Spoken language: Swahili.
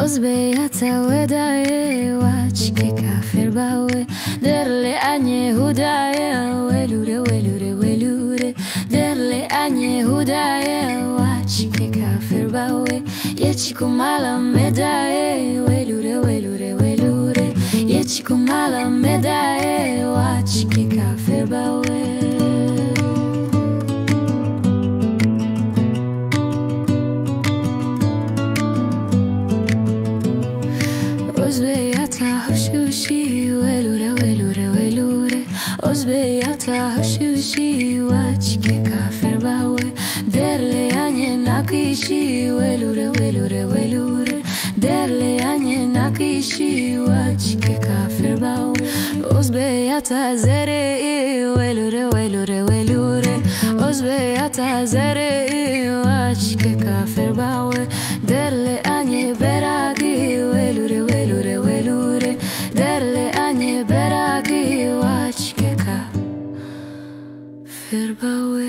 Ozbejata wedaye wachike kafir bawe derle anye hudaye welure welure welure derle anye hudaye wachike kafir bawe yechikumala medaye welure welure welure yechikumala medaye wachike kafir bawe Ozbejata hushushi welure welure welure Ozbejata hushushi wachike kafir bawe derle anye nakishi welure welure welure derle anye nakishi wachike kafir bawe Ozbejata zere welure welure welure Ozbejata zere wachike kafir bawe derle anye beragi welure welure welure derle anye beragi wachike kafir bawe